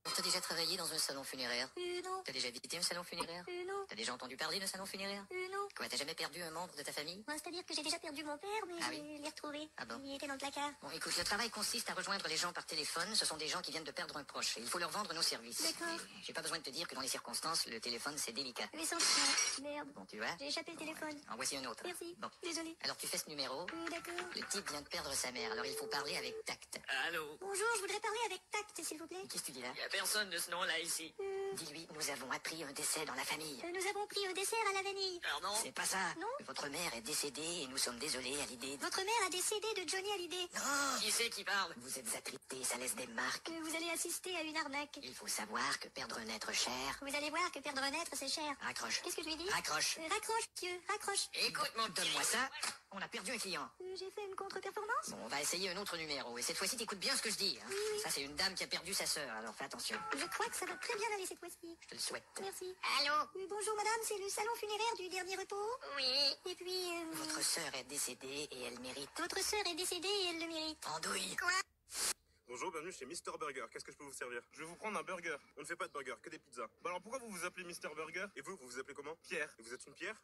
T'as déjà travaillé dans un salon funéraire? Non. T'as déjà visité un salon funéraire? Non. T'as déjà entendu parler d'un salon funéraire? Non. Quoi, t'as jamais perdu un membre de ta famille? C'est-à-dire que j'ai déjà perdu mon père, mais Ah je oui. l'ai retrouvé. Ah bon? Il était dans le placard. Bon, écoute, le travail consiste à rejoindre les gens par téléphone. Ce sont des gens qui viennent de perdre un proche. Et il faut leur vendre nos services. D'accord. J'ai pas besoin de te dire que dans les circonstances, le téléphone, c'est délicat. Mais sans le faire. Merde. Bon, tu vois? J'ai échappé le téléphone. En voici un autre. Merci. Bon. Désolé. Alors tu fais ce numéro. D'accord. Le type vient de perdre sa mère, alors il faut parler avec tact. Allô? Bonjour, je voudrais parler avec tact, s'il vous plaît. Qu'est-ce que tu dis là? Y a personne de ce nom-là ici. Dis-lui, nous avons appris un décès dans la famille. Nous avons pris un dessert à la vanille. Pardon? C'est pas ça. Non? Votre mère est décédée et nous sommes désolés à l'idée de... Votre mère a décédé de Johnny Hallyday. Non! Qui c'est qui parle? Vous êtes attristé, ça laisse des marques. Vous allez assister à une arnaque. Il faut savoir que perdre un être cher... Vous allez voir que perdre un être, c'est cher. Raccroche. Qu'est-ce que je lui dis? Raccroche. Raccroche, monsieur, raccroche. Écoute, mon donne-moi ça. On a perdu un client. J'ai fait une contre-performance? Bon, on va essayer un autre numéro. Et cette fois-ci, t'écoutes bien ce que je dis. Hein. Oui, oui. Ça, c'est une dame qui a perdu sa sœur, alors fais attention. Je crois que ça va très bien aller cette fois-ci. Je te le souhaite. Merci. Allô? Bonjour madame, c'est le salon funéraire du dernier repos? Oui. Et puis... Votre sœur est décédée et elle mérite... Votre sœur est décédée et elle le mérite. Andouille. Quoi? Bonjour, bienvenue chez Mister Burger. Qu'est-ce que je peux vous servir? Je vais vous prendre un burger. On ne fait pas de burger, que des pizzas. Bah alors pourquoi vous vous appelez Mister Burger? Et vous vous appelez comment? Pierre. Et vous êtes une pierre?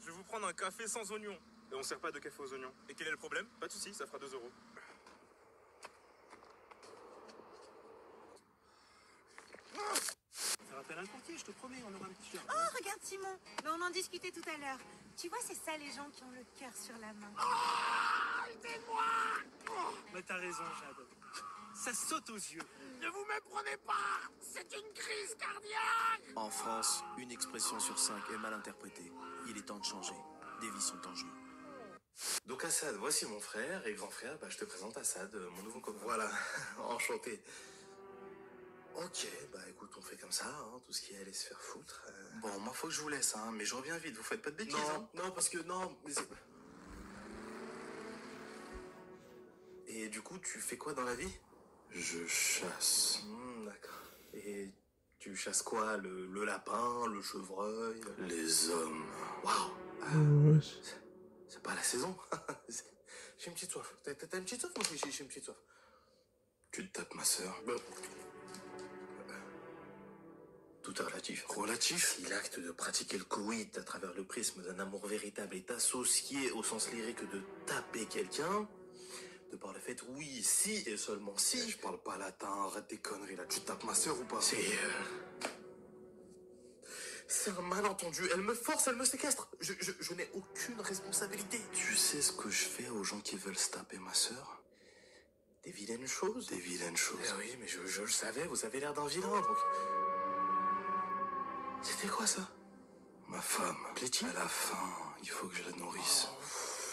Je vais vous prendre un café sans oignon. Et on sert pas de café aux oignons. Et quel est le problème? Pas de soucis, ça fera 2 €. Ça rappelle un courtier, je te promets, on aura un petit jardin. Oh, regarde Simon, mais on en discutait tout à l'heure. Tu vois, c'est ça les gens qui ont le cœur sur la main. Mais t'as raison, Jade. Ça saute aux yeux. Ne vous méprenez pas! C'est une crise cardiaque! En France, une expression sur 5 est mal interprétée. Il est temps de changer. Des vies sont en jeu. Donc Assad, voici mon frère et grand frère, je te présente Assad, mon nouveau copain. Voilà, enchanté. Ok, écoute, on fait comme ça, hein, tout ce qui est aller se faire foutre. Bon, moi faut que je vous laisse, hein, mais je reviens vite, vous faites pas de bêtises. Non, non, parce que non, mais Et du coup, tu fais quoi dans la vie? Je chasse. D'accord. Et tu chasses quoi? Le lapin, le chevreuil? Les hommes. Waouh. C'est pas la saison. J'ai une petite soif. T'as une petite soif? Moi, j'ai une petite soif. Tu te tapes ma sœur. Tout est relatif. Relatif? Si l'acte de pratiquer le coït à travers le prisme d'un amour véritable est associé au sens lyrique de taper quelqu'un, de par le fait, oui, si et seulement si... Je parle pas latin, arrête tes conneries là. Tu tapes ma sœur ou pas? C'est un malentendu. Elle me force, elle me séquestre. Je n'ai aucune responsabilité. Tu sais ce que je fais aux gens qui veulent se taper ma sœur? Des vilaines choses? Des vilaines choses. Eh oui, mais je le savais, vous avez l'air d'un vilain, donc... C'était quoi, ça? Ma femme. Plaît-il? Elle a faim, il faut que je la nourrisse.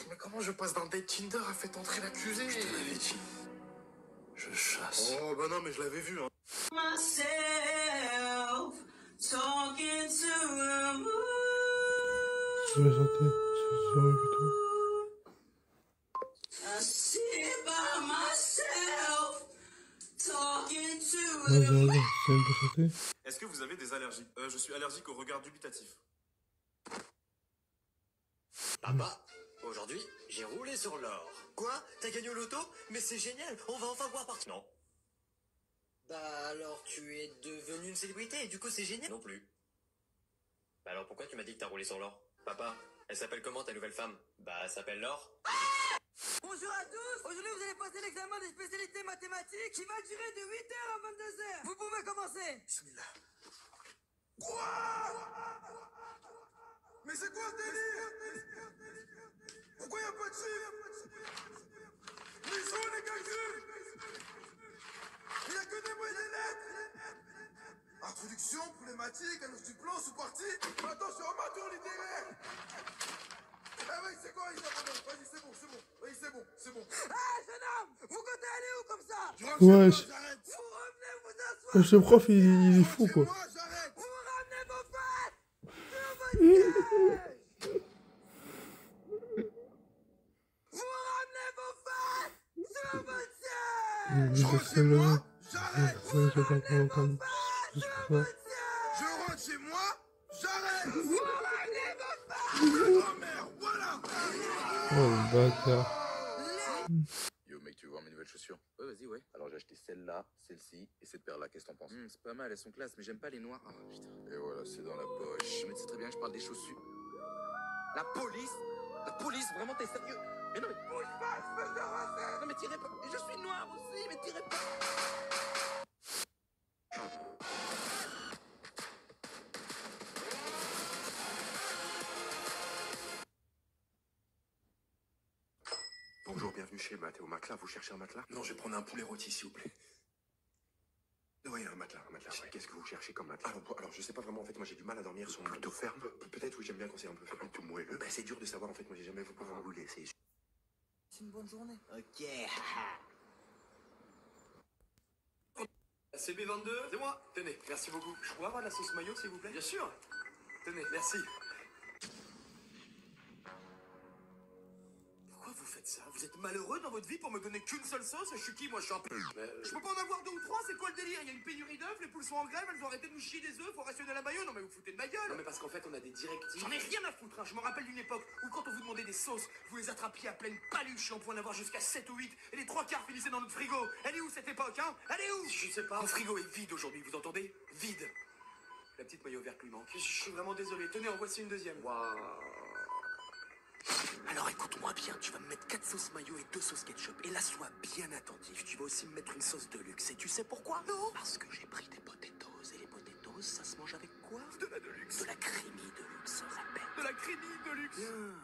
Mais comment je passe d'un date Tinder à fait entrer l'accusé? Je te l'avais dit. Je chasse. Oh, bah non, mais je l'avais vu, hein. Talking to the moon. Je vais chanter, c'est vrai que tout. I sit by myself, talking to Vas-y, the vas-y, moon. c'est même pas chanter. Est-ce que vous avez des allergies? Je suis allergique au regard dubitatif. Papa, aujourd'hui, j'ai roulé sur l'or. Quoi? T'as gagné au loto? Mais c'est génial, on va enfin pouvoir partir. Non. Bah alors tu es devenue une célébrité et du coup c'est génial. Non plus. Bah alors pourquoi tu m'as dit que t'as roulé sur l'or? Papa, elle s'appelle comment ta nouvelle femme? Bah elle s'appelle Laure. Bonjour à tous, aujourd'hui vous allez passer l'examen des spécialités mathématiques qui va durer de 8h à 22h. Vous pouvez commencer. Bismillah. Quoi? Mais c'est quoi ce délire? Pourquoi y'a pas de chiffres? Mais ils sont les calculs? Il n'y a que des mots et des lettres. Introduction, problématique, annonce du plan, sous-partie. Attention, amateur littéraire. Ah oui, c'est quoi? Vas-y, c'est bon. Vas-y, c'est bon. Ah, jeune homme, vous comptez aller où comme ça? Ouais, J'arrête. Vous revenez vous asseoir. ce prof, il est fou, quoi. Moi, j'arrête. Vous ramenez vos pattes sur votre siège. Vous ramenez vos pattes sur votre siège. Je rentre chez moi, j'arrête. Vous ramenez vos pattes sur votre siège. Je rentre chez moi, j'arrête. Vous ramenez vos pattes. Oh merde, voilà. Oh, le bâtard. Yo mec, tu veux voir mes nouvelles chaussures? Ouais, vas-y, ouais. Alors j'ai acheté celle-là, celle-ci et cette paire-là. Qu'est-ce que t'en penses? C'est pas mal, elles sont classe, mais j'aime pas les noirs. Ah, putain. Et voilà, c'est dans la poche. Mais tu sais très bien que je parle des chaussures. La police? La police, vraiment, t'es sérieux? Mais non, mais bouge pas, espèce de raciste! Non, mais tirez pas. Je suis noir aussi, mais tirez pas. Bonjour, bienvenue chez Mathéo Matelas. Vous cherchez un matelas? Non, je vais prendre un poulet rôti, s'il vous plaît. Oui, un matelas, ouais. Qu'est-ce que vous cherchez comme matelas? Alors, je sais pas vraiment, en fait, moi j'ai du mal à dormir sur plutôt ferme. Peut-être, oui, j'aime bien quand c'est un peu ferme, tout moelleux. Ben, c'est dur de savoir, en fait, moi j'ai jamais vu pouvoir vous laisser. C'est une bonne journée. Ok. CB22, c'est moi. Tenez, merci beaucoup. Je pourrais avoir la sauce mayo, s'il vous plaît? Bien sûr. Tenez, merci. Pourquoi vous faites ça? Vous êtes malheureux dans votre vie pour me donner qu'une seule sauce? Je suis qui, moi? Je suis un peu... Je peux pas en avoir deux ou trois? C'est quoi le délire? Il y a une pénurie d'œufs, les poules sont en grève, elles ont arrêté de nous chier des œufs, faut rationner la mayo. Non mais vous foutez de ma gueule. Non mais parce qu'en fait, on a des directives. J'en ai rien à foutre, hein. Je me rappelle d'une époque où quand on vous demandait des sauces, vous les attrapiez à pleine paluche et on pouvait en avoir jusqu'à 7 ou 8 et les 3/4 finissaient dans notre frigo. Elle est où cette époque, hein? Elle est où? Je sais pas. Mon frigo est vide aujourd'hui, vous entendez? Vide. La petite maillot verte lui manque. Je suis vraiment désolé. Tenez, en voici une deuxième. Waouh. Alors écoute-moi bien, tu vas me mettre 4 sauces mayo et 2 sauces ketchup. Et là, sois bien attentif, tu vas aussi me mettre une sauce de luxe. Et tu sais pourquoi? Non. Parce que j'ai pris des potatoes. Et les potatoes, ça se mange avec quoi? De la deluxe. De la creamy de luxe, répète. De la creamy de luxe. Bien.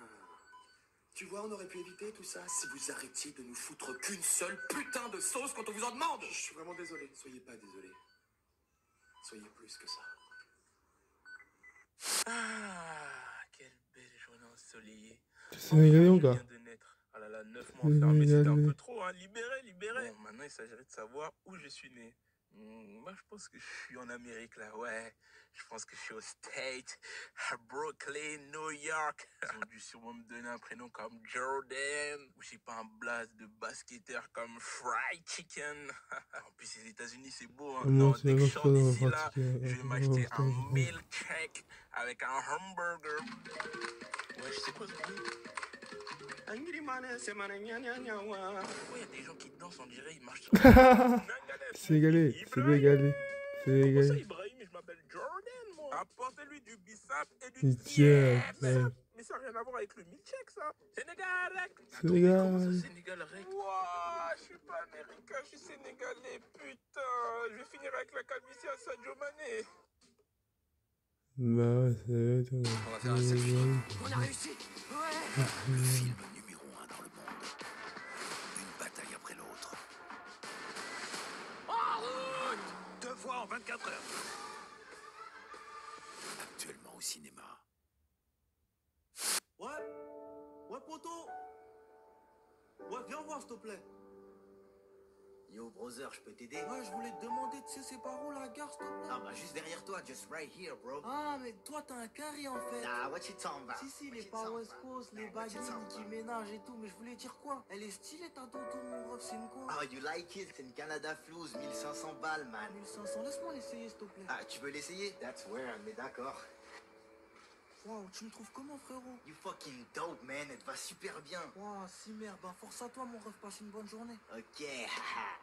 Tu vois, on aurait pu éviter tout ça si vous arrêtiez de nous foutre qu'une seule putain de sauce quand on vous en demande. Je suis vraiment désolé. Soyez pas désolé. Soyez plus que ça. Ah, quelle belle journée ensoleillée. C'est sénégalais ou Je quoi? viens de naître. Ah là là, 9 mois enfermé, c'était un peu trop, hein. Libéré, libéré. Bon, maintenant, il s'agirait de savoir où je suis né. Moi, je pense que je suis en Amérique, là, ouais. Je pense que je suis au State, à Brooklyn, New York. Ils ont dû sûrement me donner un prénom comme Jordan, ou je sais pas, un blast de basketteur comme Fried Chicken. En plus, les États-Unis, c'est beau, hein. Non, dès que je sors d'ici, là, je vais m'acheter un milkshake avec un hamburger. Ouais, je sais quoi ce bruit? Pourquoi il y a des gens qui dansent, on dirait ils marchent sur Sénégalais, sénégalais, sénégalais. ça, Ibrahim, je m'appelle Jordan, moi. Apportez-lui du bissap et du Tiens, tiers. Mais ça n'a rien à voir avec le milkshake, ça. Sénégal. Sénégal. Comment ça, Sénégal, rec? Ouah, je suis pas américain, je suis sénégalais, putain. Je vais finir avec la calvitie à Sadio Mané. Bah ouais, c'est... On va faire un selfie. On a réussi. Ouais. Le film numéro 1 dans le monde. Une bataille après l'autre. En route! 2 fois en 24 heures. Actuellement au cinéma. Ouais. Ouais, poto. Ouais, viens voir, s'il te plaît. Yo, brother, je peux t'aider? Ouais, je voulais te demander, tu sais, c'est par où la gare, s'il te plaît? Ah bah juste derrière toi, just right here, bro. Ah, mais toi, t'as un carré, en fait. Nah, what you talking about? Si, les pas West Coast, les baguines qui ménagent et tout, mais je voulais dire quoi? Elle est stylée, ta dodo, mon ref, c'est une quoi? Oh, you like it? C'est une Canada Flouse, 1500 balles, man. 1500, laisse-moi l'essayer, s'il te plaît. Ah, tu veux l'essayer? That's weird, mais d'accord. Waouh, tu me trouves comment, frérot? You fucking dope, man, elle te va super bien. Waouh, si merde, ben force à toi, mon ref, passe une bonne journée. Ok, haha.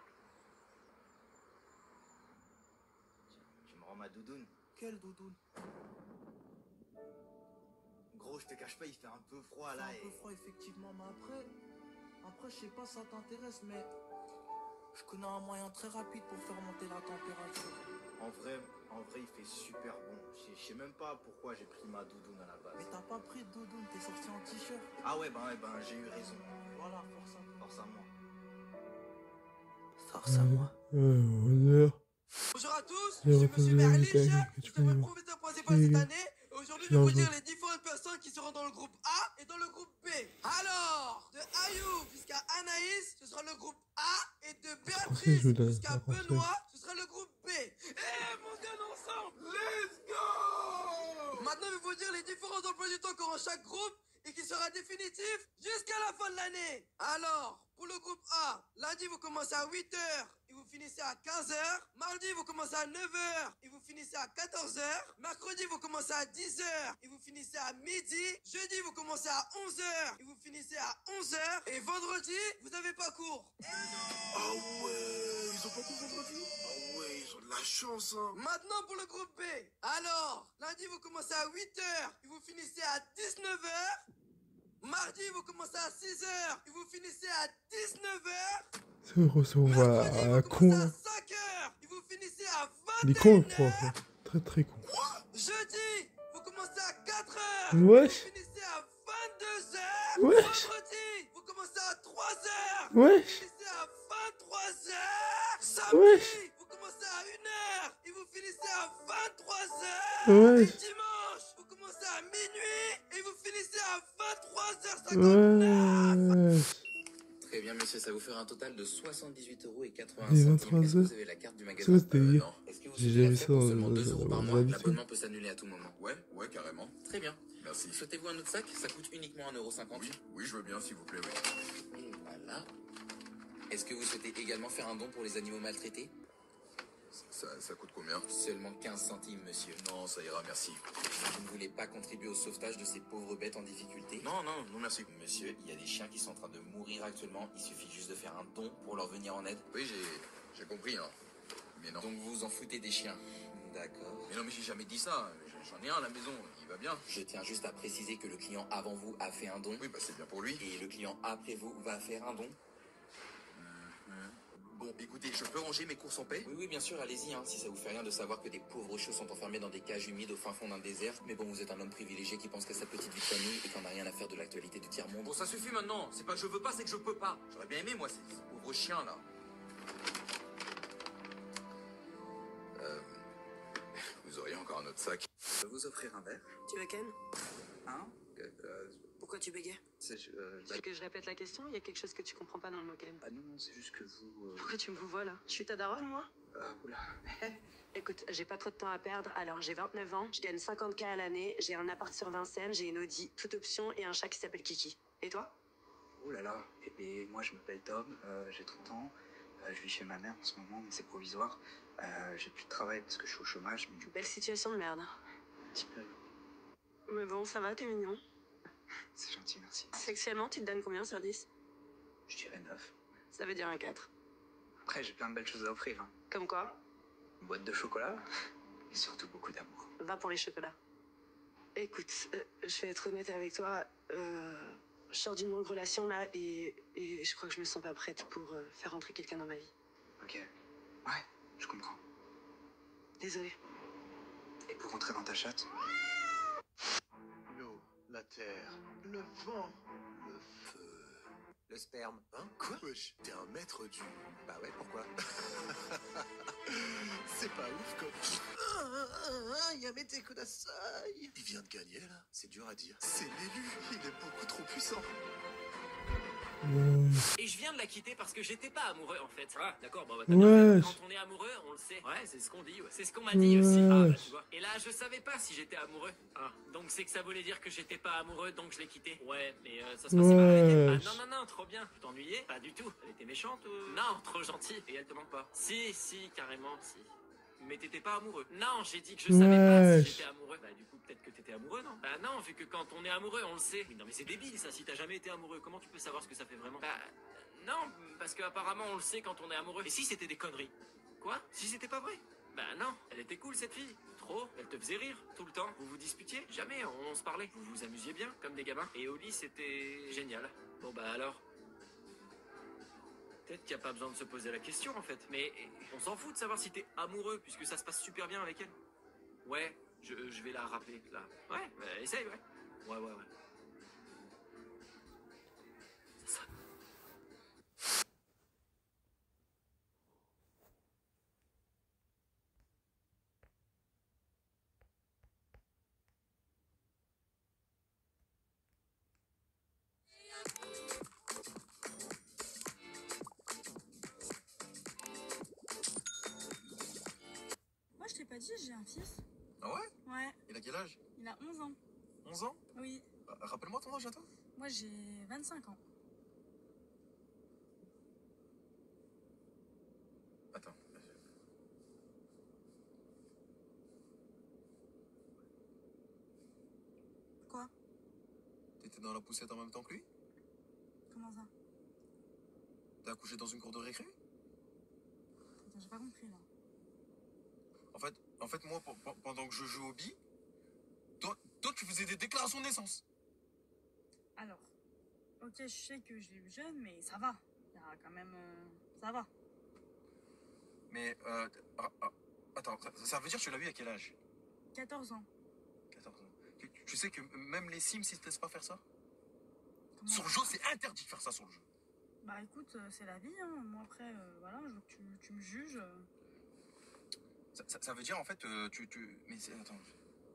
Tu me rends ma doudoune? Quelle doudoune? Gros, je te cache pas, il fait un peu froid, là. Un peu froid, effectivement, mais après, je sais pas si ça t'intéresse, mais je connais un moyen très rapide pour faire monter la température. En vrai, il fait super bon. Je sais même pas pourquoi j'ai pris ma doudoune à la base. Mais t'as pas pris de doudoune, t'es sorti en t-shirt. Ah ouais, ben j'ai eu raison. Voilà, force à toi. Force à moi. Force à moi. Honneur. Bonjour à tous, Je je suis repose Monsieur la Merlich, musique, je suis votre professeur principal cette année. Et aujourd'hui, je vais vous dire les différentes personnes qui seront dans le groupe A et dans le groupe B. Alors, de Ayoub jusqu'à Anaïs, ce sera le groupe A. Et de Béatrice jusqu'à Benoît, ce sera le groupe B. Eh, mon gars, ensemble, let's go! Maintenant, je vais vous dire les différents emplois du temps qu'aura chaque groupe et qui sera définitif jusqu'à la fin de l'année. Alors, pour le groupe A, lundi, vous commencez à 8h et vous finissez finissez à 15h. Mardi, vous commencez à 9h et vous finissez à 14h. Mercredi, vous commencez à 10h et vous finissez à midi. Jeudi, vous commencez à 11h et vous finissez à 11h. Et vendredi, vous n'avez pas cours. Ah ouais, ils ont pas cours vendredi? Ah ouais, ils ont de la chance, hein. Maintenant pour le groupe B. Alors, lundi, vous commencez à 8h et vous finissez à 19h. Mardi, vous commencez à 6h et vous finissez à 19h. C'est recevoir con. À 5h et vous finissez à 21h. Il est con, le prof. Très très con. Jeudi, vous commencez à 4h. Wesh. Vous finissez à 22h. Wesh. Vendredi, vous commencez à 3h. Wesh. Vous finissez à 23h. Samedi, Wesh. vous commencez à 1h et vous finissez à 23h. Wesh. Et dimanche, vous commencez à minuit et vous finissez à 23h59. Ouais. Très bien, monsieur, ça vous fera un total de 78,80 Et €. 23 Est-ce que heures. vous avez la carte du Ça, magasin? c'était hier. Non. Est-ce que vous J'ai souhaitez jamais la vu faire ça pour seulement 2 € par dans mois? la vie. L'abonnement peut s'annuler à tout moment. Ouais, carrément. Très bien. Merci. Souhaitez-vous un autre sac? Ça coûte uniquement 1,50 €. Oui, je veux bien, s'il vous plaît, oui. Et voilà. Est-ce que vous souhaitez également faire un don pour les animaux maltraités? Ça coûte combien? Seulement 15 centimes, monsieur. Non, ça ira, merci. Vous ne voulez pas contribuer au sauvetage de ces pauvres bêtes en difficulté? Non, merci. Monsieur, il y a des chiens qui sont en train de mourir actuellement. Il suffit juste de faire un don pour leur venir en aide. Oui, j'ai compris, hein. Mais non. Donc vous vous en foutez des chiens? D'accord. Mais non, mais j'ai jamais dit ça. J'en ai un à la maison, il va bien. Je tiens juste à préciser que le client avant vous a fait un don. Oui, bah c'est bien pour lui. Et le client après vous va faire un don. Bon, écoutez, je peux ranger mes courses en paix? Oui, bien sûr, allez-y, hein, si ça vous fait rien de savoir que des pauvres chiots sont enfermés dans des cages humides au fin fond d'un désert. Mais bon, vous êtes un homme privilégié qui pense qu'à sa petite vie de famille et qu'on n'a rien à faire de l'actualité du tiers-monde. Bon, ça suffit maintenant. C'est pas que je veux pas, c'est que je peux pas. J'aurais bien aimé, moi, ces pauvres chiens, là. Vous auriez encore un autre sac? Je peux vous offrir un verre? Tu veux Ken? Hein? Pourquoi tu bégais? Tu veux que je répète la question? Il y a quelque chose que tu comprends pas dans le mot Ken. Ah non, c'est juste que vous... Pourquoi tu me vous vois là? Je suis ta daronne, moi? Oula. Écoute, j'ai pas trop de temps à perdre, alors j'ai 29 ans, je gagne 50K à l'année, j'ai un appart sur Vincennes, j'ai une Audi, toute option et un chat qui s'appelle Kiki. Et toi? Oh là là, et moi je m'appelle Tom, j'ai 30 ans, je vis chez ma mère en ce moment, mais c'est provisoire. J'ai plus de travail parce que je suis au chômage, mais du coup... Belle situation de merde. Super. Mais bon, ça va, t'es mignon. C'est gentil, merci. Sexuellement, tu te donnes combien sur 10? Je dirais 9. Ça veut dire un 4. Après, j'ai plein de belles choses à offrir. Hein. Comme quoi? Une boîte de chocolat, et surtout beaucoup d'amour. Va pour les chocolats. Écoute, je vais être honnête avec toi, je sors d'une longue relation là, et je crois que je me sens pas prête pour faire entrer quelqu'un dans ma vie. Ok. Ouais, je comprends. Désolée. Et pour rentrer dans ta chatte? L'eau, la terre, le vent, le feu. Le sperme. Hein? Quoi? Wesh, t'es un maître du... Bah ouais, pourquoi? C'est pas ouf comme... Yamete Kudasai. Il vient de gagner là, c'est dur à dire. C'est l'élu, il est beaucoup trop puissant. Et je viens de la quitter parce que j'étais pas amoureux en fait. Ah, d'accord, bon, bah, Ouais. quand on est amoureux, on le sait. Ouais, c'est ce qu'on dit, ouais. C'est ce qu'on m'a dit aussi. Ah, bah, tu vois. Et là, je savais pas si j'étais amoureux. Ah, donc c'est que ça voulait dire que j'étais pas amoureux, donc je l'ai quitté. Ouais, mais ça se passait mal avec elle. Ah, non, trop bien. Tu t'ennuyais? Pas du tout. Elle était méchante ou... Non, trop gentille. Et elle te manque pas? Si, carrément, si. Mais t'étais pas amoureux? Non, j'ai dit que je savais pas si j'étais amoureux. Bah du coup peut-être que t'étais amoureux, non? Bah non, vu que quand on est amoureux, on le sait. Oui, non mais c'est débile ça, si t'as jamais été amoureux, comment tu peux savoir ce que ça fait vraiment? Bah non, parce qu'apparemment on le sait quand on est amoureux. Et si c'était des conneries? Quoi? Si c'était pas vrai? Bah non, elle était cool cette fille. Trop, elle te faisait rire tout le temps. Vous vous disputiez? Jamais, on se parlait. Vous vous amusiez bien, comme des gamins. Et au lit c'était génial. Bon bah alors... Peut-être qu'il n'y a pas besoin de se poser la question en fait. Mais on s'en fout de savoir si t'es amoureux puisque ça se passe super bien avec elle. Ouais, je vais la rappeler là. Ouais, bah, essaye, ouais. Ouais. C'est ça. Moi, je t'ai pas dit, j'ai un fils. Ah ouais? Ouais. Il a quel âge? Il a 11 ans. 11 ans? Oui. Rappelle-moi ton âge à toi. Moi, j'ai 25 ans. Attends. Quoi? T'étais dans la poussette en même temps que lui? Comment ça? T'as accouché dans une cour de récré? Attends, j'ai pas compris là. En fait, moi, pendant que je joue au billes, toi, tu faisais des déclarations de naissance. Alors, ok, je sais que je l'ai eu jeune, mais ça va. Il y a quand même. Ça va. Mais, attends, ça veut dire que tu l'as eu à quel âge? 14 ans. 14 ans. Tu sais que même les Sims, ils te laissent pas faire ça? Comment Sur le jeu, c'est interdit de faire ça sur le jeu. Bah écoute, c'est la vie, hein. Moi après, voilà, je veux que tu me juges. Ça veut dire, en fait, attends.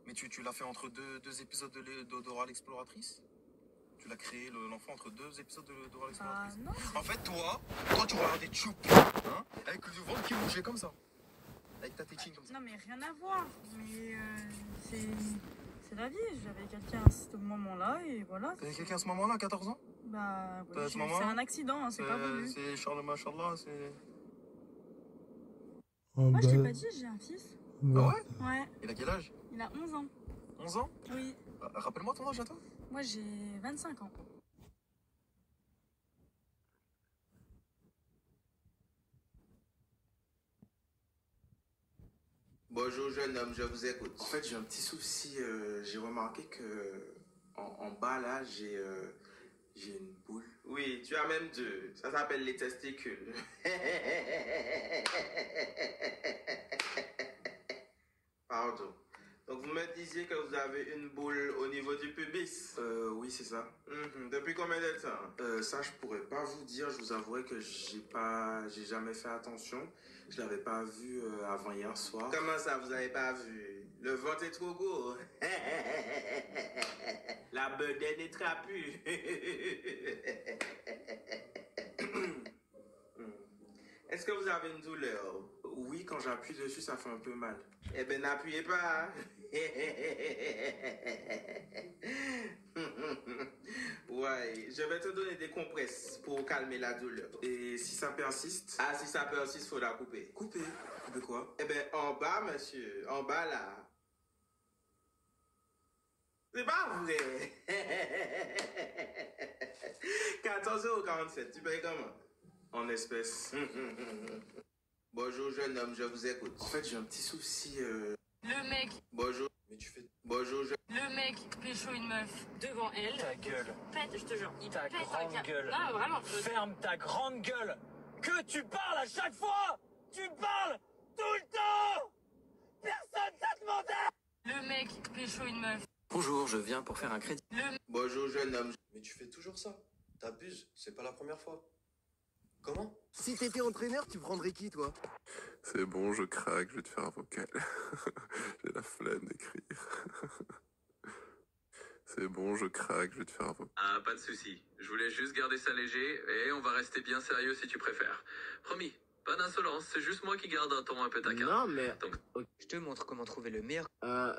Mais tu l'as fait entre deux épisodes d'Oral Exploratrice? Tu l'as créé, l'enfant, entre deux épisodes d'Oral Exploratrice? Non. En fait, toi, tu regardais Choup, hein, avec le ventre qui bougeait comme ça. Avec ta tétine comme ça. Non mais rien à voir. Mais c'est la vie. J'avais quelqu'un à ce moment-là et voilà. T'avais quelqu'un à ce moment-là, à 14 ans? Bah À oui, ce moment-là c'est un accident, hein, c'est pas voulu. C'est Charles Machallah, c'est... Moi je t'ai pas dit, j'ai un fils. Ah ouais? Ouais. Il a quel âge? Il a 11 ans. 11 ans? Oui. Rappelle-moi ton âge à toi. Moi j'ai 25 ans. Bonjour jeune homme, je vous écoute. En fait, j'ai un petit souci. J'ai remarqué que en bas là, j'ai une boule. Oui, tu as même deux. Ça s'appelle les testicules. Pardon. Donc vous me disiez que vous avez une boule au niveau du pubis. Oui, c'est ça. Depuis combien de temps? Ça, je pourrais pas vous dire. Je vous avouerai que j'ai jamais fait attention. Je l'avais pas vu avant hier soir. Comment ça, vous avez pas vu? Le ventre est trop gros. La bedaine est trapue. Est-ce que vous avez une douleur? Oui, quand j'appuie dessus, ça fait un peu mal. Eh ben, n'appuyez pas. Ouais, je vais te donner des compresses pour calmer la douleur. Et si ça persiste? Ah, si ça persiste, faut la couper. Couper? Couper quoi? Eh ben, en bas, monsieur. En bas, là. C'est pas vrai. 14,47 €. Tu payes comment? En espèces. Bonjour, jeune homme, je vous écoute. En fait, j'ai un petit souci. Le mec. Bonjour. Mais tu fais. Bonjour, je. Le mec pécho une meuf devant elle. Ta gueule. Pète, je te jure. Il Ta pète grande gueule. Non, vraiment. Ferme ta grande gueule. Que tu parles à chaque fois. Tu parles tout le temps. Personne t'a demandé. Le mec pécho une meuf. Bonjour, je viens pour faire un crédit. Bonjour, jeune homme. Mais tu fais toujours ça. T'abuses, c'est pas la première fois. Comment? Si t'étais entraîneur, tu prendrais qui, toi? C'est bon, je craque, je vais te faire un vocal. J'ai la flemme d'écrire. C'est bon, je craque, je vais te faire un vocal. Ah, pas de souci. Je voulais juste garder ça léger et on va rester bien sérieux si tu préfères. Promis, pas d'insolence, c'est juste moi qui garde un ton un peu taquin. Non, mais... Donc... Je te montre comment trouver le meilleur.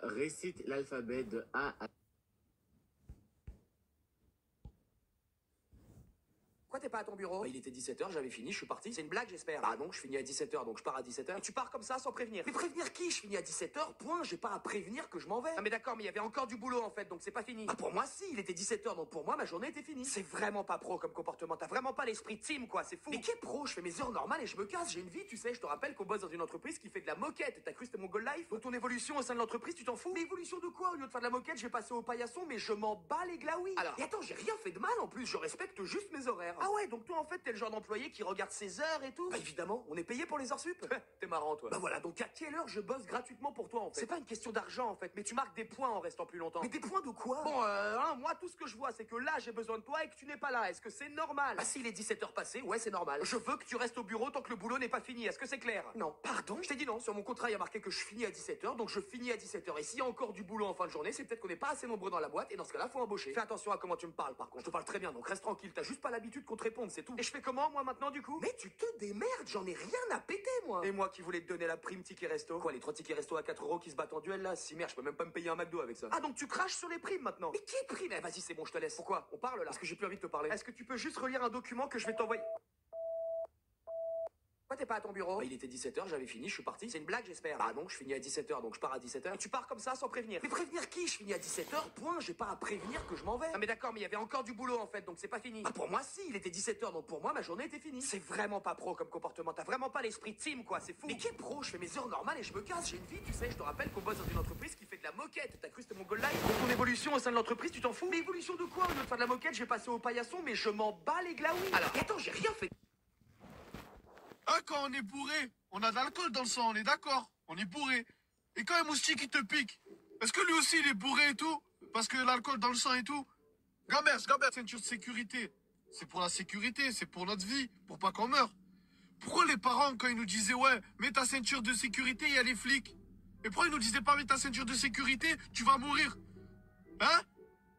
Récite l'alphabet de A à... Pourquoi t'es pas à ton bureau? Bah, il était 17h, j'avais fini, je suis parti. C'est une blague, j'espère. Bah non, je finis à 17h, donc je pars à 17h. Et tu pars comme ça, sans prévenir. Mais prévenir qui? Je finis à 17h, point, j'ai pas à prévenir que je m'en vais. Ah mais d'accord, mais il y avait encore du boulot en fait, donc c'est pas fini. Ah pour moi si, il était 17h, donc pour moi ma journée était finie. C'est vraiment pas pro comme comportement, t'as vraiment pas l'esprit team quoi, c'est fou. Mais qui est pro? Je fais mes heures normales et je me casse, j'ai une vie, tu sais, je te rappelle qu'on bosse dans une entreprise qui fait de la moquette. T'as cru c'était mon goal life? Donc ton évolution au sein de l'entreprise, tu t'en fous? Mais évolution de quoi? Au lieu de faire de la moquette, je vais passer au paillasson, mais je m'en bats les glaouis. Alors, et attends, j'ai rien fait de mal en plus, je respecte juste mes horaires. Ah ouais, donc toi en fait t'es le genre d'employé qui regarde ses heures et tout? Bah évidemment, on est payé pour les heures sup. T'es marrant toi. Bah voilà, donc à quelle heure je bosse gratuitement pour toi en fait? C'est pas une question d'argent en fait, mais tu marques des points en restant plus longtemps. Mais des points de quoi? Bon, moi tout ce que je vois c'est que là j'ai besoin de toi et que tu n'es pas là. Est-ce que c'est normal? Ah si, il est 17h passé, ouais c'est normal. Je veux que tu restes au bureau tant que le boulot n'est pas fini. Est-ce que c'est clair? Non. Pardon? Je t'ai dit non, sur mon contrat il y a marqué que je finis à 17h, donc je finis à 17h. Et s'il y a encore du boulot en fin de journée, c'est peut-être qu'on n'est pas assez nombreux dans la boîte et dans ce cas-là faut embaucher. Fais attention à comment tu me parles par contre. Je te parle très bien, donc reste tranquille, t'as juste pas l'habitude qu'on te réponde, c'est tout. Et je fais comment moi maintenant du coup? Mais tu te démerdes, j'en ai rien à péter moi. Et moi qui voulais te donner la prime ticket resto? Quoi, les 3 tickets resto à 4 € qui se battent en duel là? Si merde, je peux même pas me payer un McDo avec ça. Ah donc tu craches sur les primes maintenant? Mais qui prime? Eh vas-y c'est bon, je te laisse. Pourquoi? On parle là? Parce que j'ai plus envie de te parler. Est-ce que tu peux juste relire un document que je vais t'envoyer? Pourquoi t'es pas à ton bureau? Bah, il était 17h, j'avais fini, je suis parti. C'est une blague, j'espère. Bah non, je finis à 17h, donc je pars à 17h. Et tu pars comme ça sans prévenir. Mais prévenir qui? Je finis à 17h, point, j'ai pas à prévenir que je m'en vais. Ah mais d'accord, mais il y avait encore du boulot en fait, donc c'est pas fini. Ah pour moi si, il était 17h, donc pour moi ma journée était finie. C'est vraiment pas pro comme comportement, t'as vraiment pas l'esprit team quoi, c'est fou. Mais qui est pro? Je fais mes heures normales et je me casse, j'ai une vie, tu sais, je te rappelle qu'on bosse dans une entreprise qui fait de la moquette. T'as cru c'était mon goal life? Pour ton évolution au sein de l'entreprise, tu t'en fous? Mais évolution de quoi? Au lieu de faire de la moquette, j'ai passé au paillasson, mais je m'en bats les glaouis. Alors, attends, j'ai rien fait. Ah, quand on est bourré, on a de l'alcool dans le sang, on est d'accord? On est bourré. Et quand un moustique il te pique, est-ce que lui aussi il est bourré et tout? Parce que l'alcool dans le sang et tout? Gambers, ceinture de sécurité. C'est pour la sécurité, c'est pour notre vie, pour pas qu'on meure. Pourquoi les parents, quand ils nous disaient ouais, mets ta ceinture de sécurité, il y a les flics? Et pourquoi ils nous disaient pas mets ta ceinture de sécurité, tu vas mourir? Hein?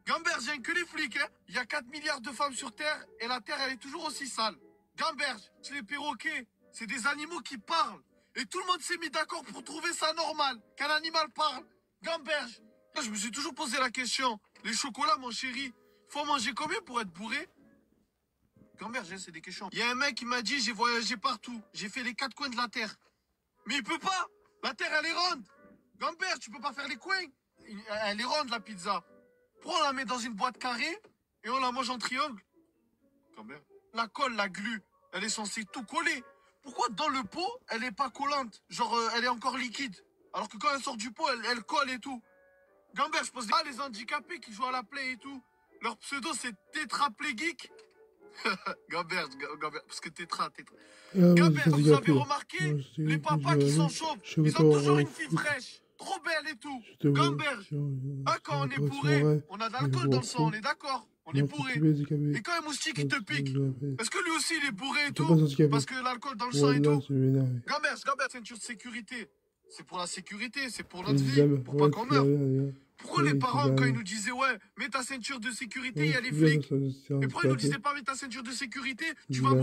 Gambers, j'ai que les flics, hein? Il y a 4 milliards de femmes sur Terre et la Terre elle est toujours aussi sale. Gamberge, c'est les perroquets, c'est des animaux qui parlent. Et tout le monde s'est mis d'accord pour trouver ça normal, qu'un animal parle. Gamberge, je me suis toujours posé la question. Les chocolats, mon chéri, faut manger combien pour être bourré? Gamberge, c'est des questions. Il y a un mec qui m'a dit, j'ai voyagé partout. J'ai fait les 4 coins de la Terre. Mais il peut pas. La Terre, elle est ronde. Gamberge, tu peux pas faire les coins. Elle est ronde, la pizza. Pourquoi on la met dans une boîte carrée et on la mange en triangle? Gamberge. La colle, la glu, elle est censée tout coller. Pourquoi dans le pot, elle est pas collante? Genre, elle est encore liquide. Alors que quand elle sort du pot, elle colle et tout. Gambert, je pense pas les handicapés qui jouent à la play et tout. Leur pseudo, c'est tétraplégique. Gambert, parce que tétra. Gambert, vous avez remarqué, les papas qui sont chauves, ils ont toujours une fille fraîche. Trop belle et tout. Gambert, ah, quand on est bourré, on a de l'alcool dans le sang, on est d'accord? On est bourré. Et quand un moustique il te pique, est-ce que lui aussi il est bourré et tout? Parce que l'alcool dans le sang et tout. Gambert, ceinture de sécurité. C'est pour la sécurité, c'est pour notre vie, pour pas qu'on meure. Pourquoi les parents, quand ils nous disaient ouais, mets ta ceinture de sécurité, il y a les flics? Et pourquoi ils nous disaient pas mets ta ceinture de sécurité, tu vas mourir?